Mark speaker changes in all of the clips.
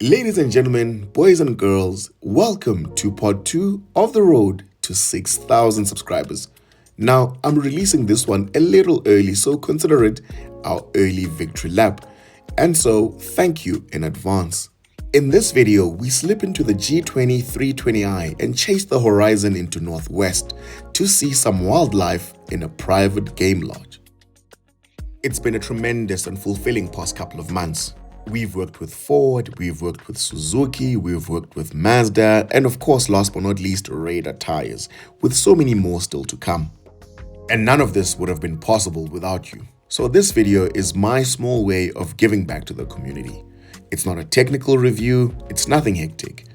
Speaker 1: Ladies and gentlemen, boys and girls, welcome to part 2 of the road to 6,000 subscribers. Now, I'm releasing this one a little early, so consider it our early victory lap. And so, thank you in advance. In this video, we slip into the G20 320i and chase the horizon into Northwest to see some wildlife in a private game lodge. It's been a tremendous and fulfilling past couple of months. We've worked with Ford, we've worked with Suzuki, we've worked with Mazda, and of course, last but not least, Radar Tires, with so many more still to come. And none of this would have been possible without you. So this video is my small way of giving back to the community. It's not a technical review, it's nothing hectic.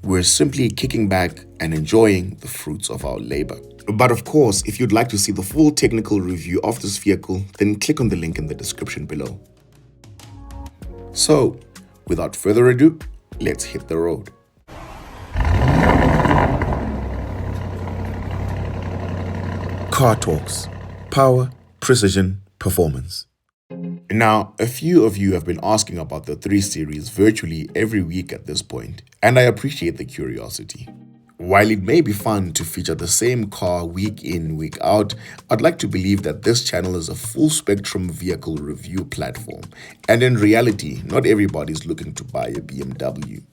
Speaker 1: We're simply kicking back and enjoying the fruits of our labor. But of course, if you'd like to see the full technical review of this vehicle, then click on the link in the description below. So, without further ado, let's hit the road. Car Talks. Power, precision, performance. Now, a few of you have been asking about the 3 Series virtually every week at this point, and I appreciate the curiosity. While it may be fun to feature the same car week in, week out, I'd like to believe that this channel is a full-spectrum vehicle review platform. And in reality, not everybody's looking to buy a BMW.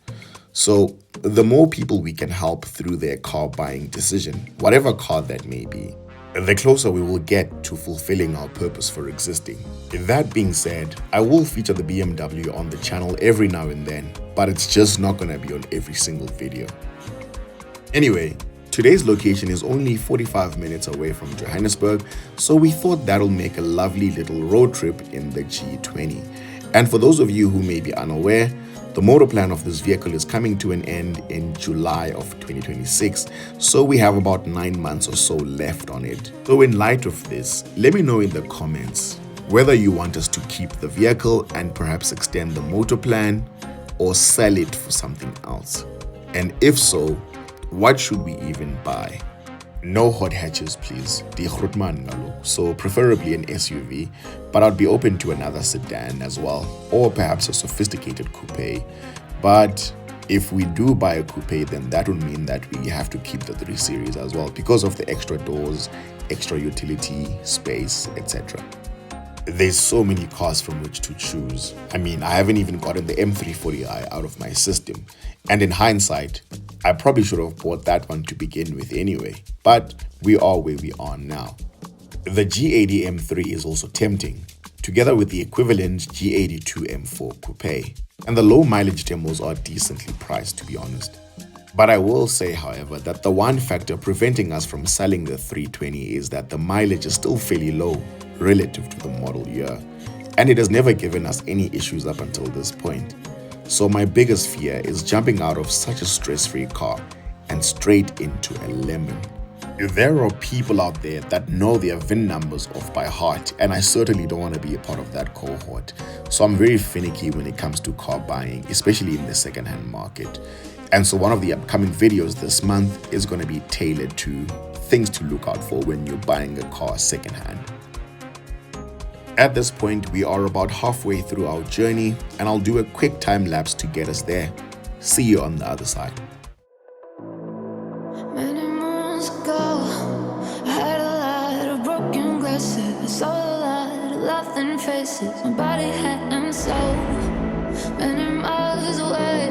Speaker 1: So, the more people we can help through their car buying decision, whatever car that may be, the closer we will get to fulfilling our purpose for existing. That being said, I will feature the BMW on the channel every now and then, but it's just not gonna be on every single video. Anyway, today's location is only 45 minutes away from Johannesburg, so we thought that'll make a lovely little road trip in the G20. And for those of you who may be unaware, the motor plan of this vehicle is coming to an end in July of 2026, so we have about 9 months or so left on it. So in light of this, let me know in the comments whether you want us to keep the vehicle and perhaps extend the motor plan or sell it for something else. And if so, what should we even buy? No hot hatches, please. So preferably an SUV, but I'd be open to another sedan as well, or perhaps a sophisticated coupe. But if we do buy a coupe, then that would mean that we have to keep the 3 Series as well because of the extra doors, extra utility, space, etc. There's so many cars from which to choose. I mean, I haven't even gotten the M340i out of my system. And in hindsight, I probably should have bought that one to begin with anyway. But we are where we are now. The G80 M3 is also tempting, together with the equivalent G82 M4 Coupe. And the low mileage demos are decently priced, to be honest. But I will say, however, that the one factor preventing us from selling the 320 is that the mileage is still fairly low relative to the model year, and it has never given us any issues up until this point. So my biggest fear is jumping out of such a stress-free car and straight into a lemon. There are people out there that know their VIN numbers off by heart, and I certainly don't want to be a part of that cohort. So I'm very finicky when it comes to car buying, especially in the second-hand market. And so one of the upcoming videos this month is going to be tailored to things to look out for when you're buying a car second-hand. At this point, we are about halfway through our journey, and I'll do a quick time lapse to get us there. See you on the other side.
Speaker 2: Many moons ago, I had a lot of broken glasses. I saw a lot of laughing faces. My body, head, and soul. Many miles away,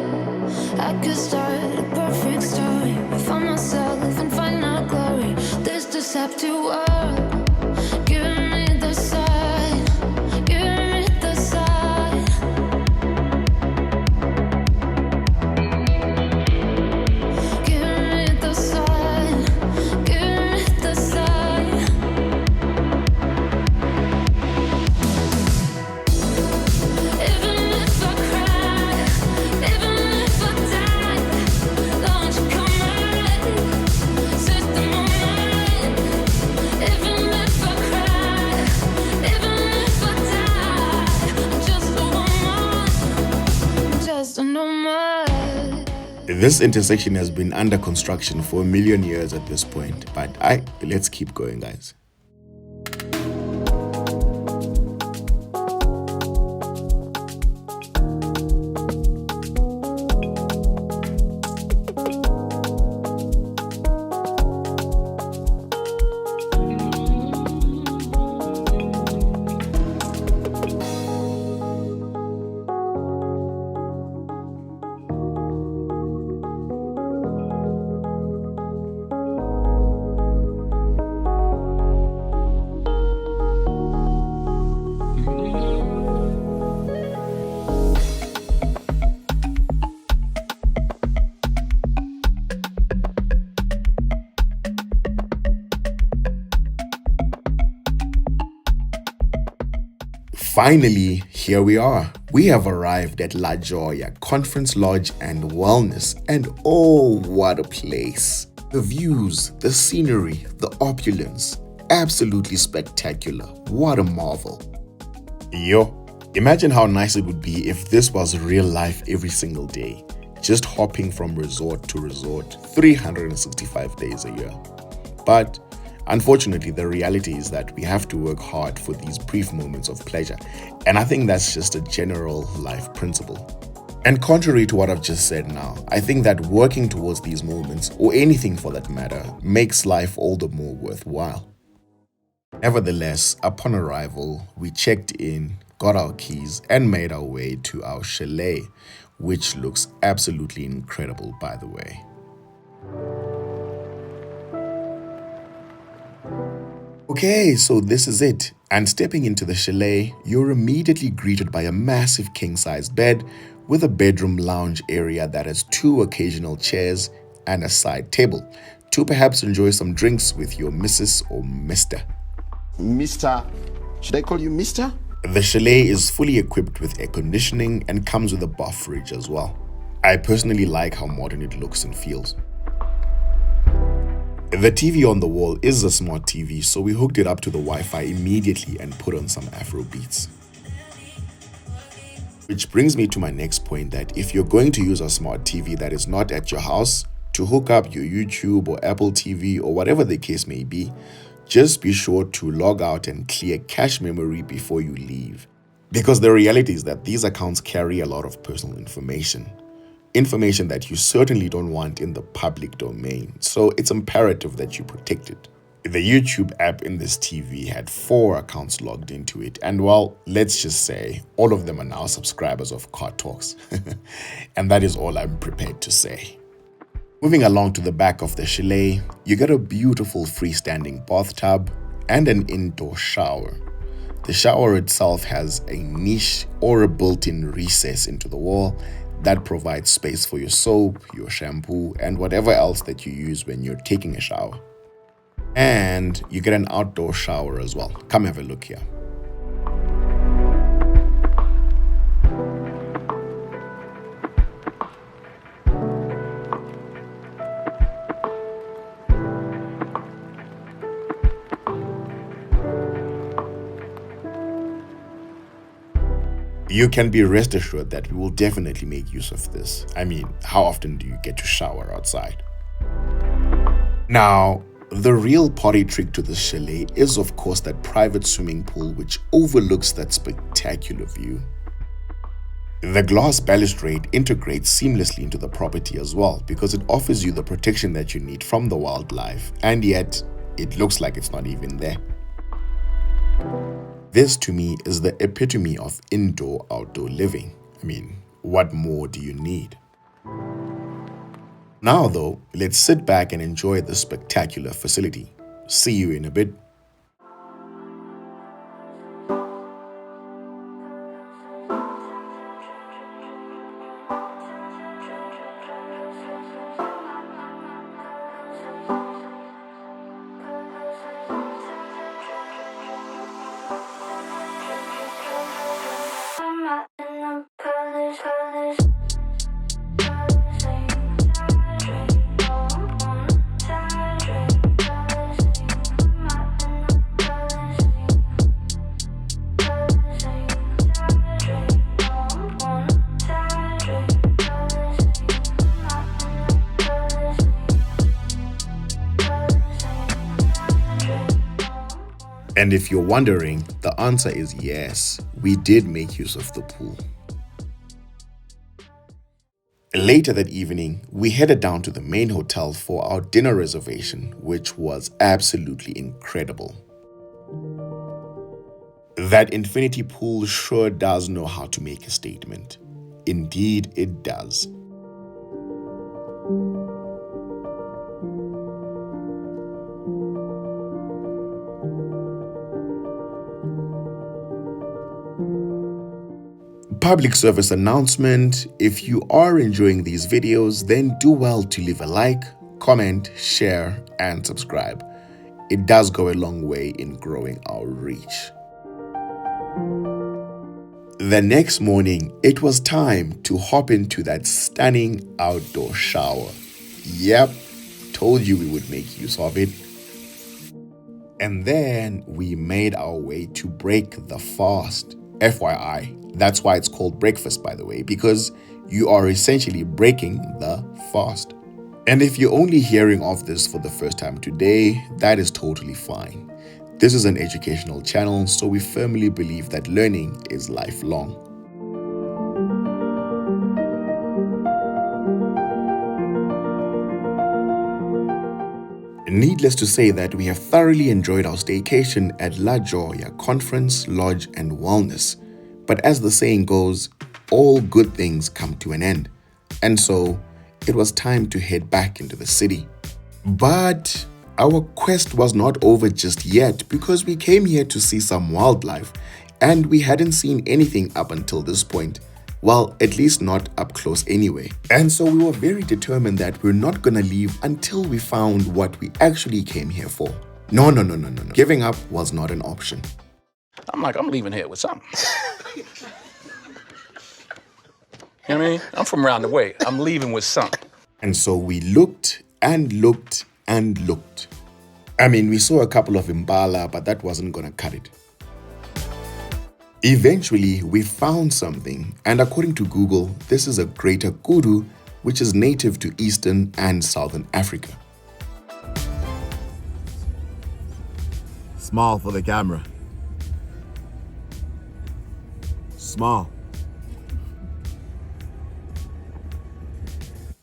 Speaker 2: I could start a perfect story. I found myself and find out glory. This deceptive world, giving me the sign, giving me the sign. Giving me the sign, giving me the sign. Even if I cry, even if I die, don't you come right, set the moment. Even if I cry, even if I die, I'm just a woman, I'm just a nomad.
Speaker 1: This intersection has been under construction for a million years at this point, but let's keep going, guys. Finally, here we are. We have arrived at La Jolla Conference Lodge and Wellness, and oh, what a place. The views, the scenery, the opulence, absolutely spectacular. What a marvel. Yo, imagine how nice it would be if this was real life every single day, just hopping from resort to resort 365 days a year. But unfortunately, the reality is that we have to work hard for these brief moments of pleasure, and I think that's just a general life principle. And contrary to what I've just said now, I think that working towards these moments, or anything for that matter, makes life all the more worthwhile. Nevertheless, upon arrival, we checked in, got our keys, and made our way to our chalet, which looks absolutely incredible, by the way. Okay, so this is it. And stepping into the chalet, you're immediately greeted by a massive king-sized bed with a bedroom lounge area that has 2 occasional chairs and a side table to perhaps enjoy some drinks with your missus or mister.
Speaker 3: Mr. Should I call you Mr.?
Speaker 1: The chalet is fully equipped with air conditioning and comes with a bar fridge as well. I personally like how modern it looks and feels. The TV on the wall is a smart TV, so we hooked it up to the Wi-Fi immediately and put on some Afro beats. Which brings me to my next point, that if you're going to use a smart TV that is not at your house to hook up your YouTube or Apple TV or whatever the case may be, just be sure to log out and clear cache memory before you leave. Because the reality is that these accounts carry a lot of personal information that you certainly don't want in the public domain, so it's imperative that you protect it. The YouTube app in this TV had 4 accounts logged into it, and well, let's just say all of them are now subscribers of Car Talks. And that is all I'm prepared to say. Moving along to the back of the chalet, you get a beautiful freestanding bathtub and an indoor shower. The shower itself has a niche or a built-in recess into the wall that provides space for your soap, your shampoo, and whatever else that you use when you're taking a shower. And you get an outdoor shower as well. Come have a look here. You can be rest assured that we will definitely make use of this. I mean, how often do you get to shower outside? Now, the real party trick to this chalet is of course that private swimming pool which overlooks that spectacular view. The glass balustrade integrates seamlessly into the property as well because it offers you the protection that you need from the wildlife, and yet it looks like it's not even there. This to me is the epitome of indoor-outdoor living. I mean, what more do you need? Now though, let's sit back and enjoy this spectacular facility. See you in a bit. And if you're wondering, the answer is yes, we did make use of the pool. Later that evening, we headed down to the main hotel for our dinner reservation, which was absolutely incredible. That infinity pool sure does know how to make a statement. Indeed, it does. Public service announcement: if you are enjoying these videos, then do well to leave a like, comment, share, and subscribe. It does go a long way in growing our reach. The next morning, it was time to hop into that stunning outdoor shower. Yep, told you we would make use of it. And then we made our way to break the fast. FYI, that's why it's called breakfast, by the way, because you are essentially breaking the fast. And if you're only hearing of this for the first time today, that is totally fine. This is an educational channel, so we firmly believe that learning is lifelong. Needless to say that we have thoroughly enjoyed our staycation at La Jolla Conference, Lodge and Wellness. But as the saying goes, all good things come to an end. And so it was time to head back into the city. But our quest was not over just yet, because we came here to see some wildlife and we hadn't seen anything up until this point. Well, at least not up close anyway. And so we were very determined that we're not gonna leave until we found what we actually came here for. No. Giving up was not an option.
Speaker 4: I'm leaving here with something. You know what I mean? I'm from around the way. I'm leaving with something.
Speaker 1: And so we looked and looked and looked. I mean, we saw a couple of impala, but that wasn't gonna cut it. Eventually, we found something, and according to Google, this is a greater kudu, which is native to Eastern and Southern Africa.
Speaker 5: Small for the camera. Small.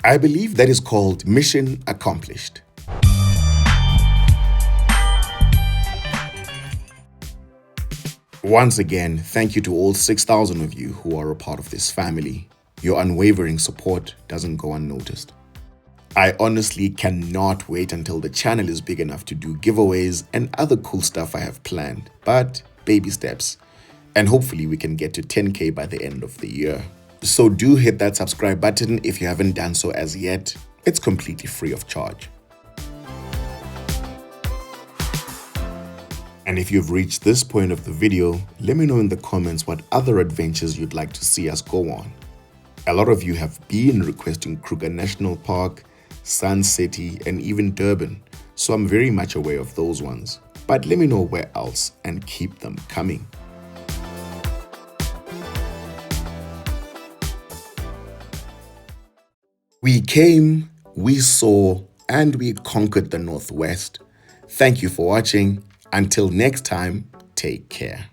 Speaker 1: I believe that is called mission accomplished. Once again, thank you to all 6,000 of you who are a part of this family. Your unwavering support doesn't go unnoticed. I honestly cannot wait until the channel is big enough to do giveaways and other cool stuff I have planned, but baby steps. And hopefully we can get to 10K by the end of the year. So do hit that subscribe button if you haven't done so as yet. It's completely free of charge. And if you've reached this point of the video, let me know in the comments what other adventures you'd like to see us go on. A lot of you have been requesting Kruger National Park, Sun City, and even Durban, so I'm very much aware of those ones. But let me know where else and keep them coming. We came, we saw, and we conquered the Northwest. Thank you for watching. Until next time, take care.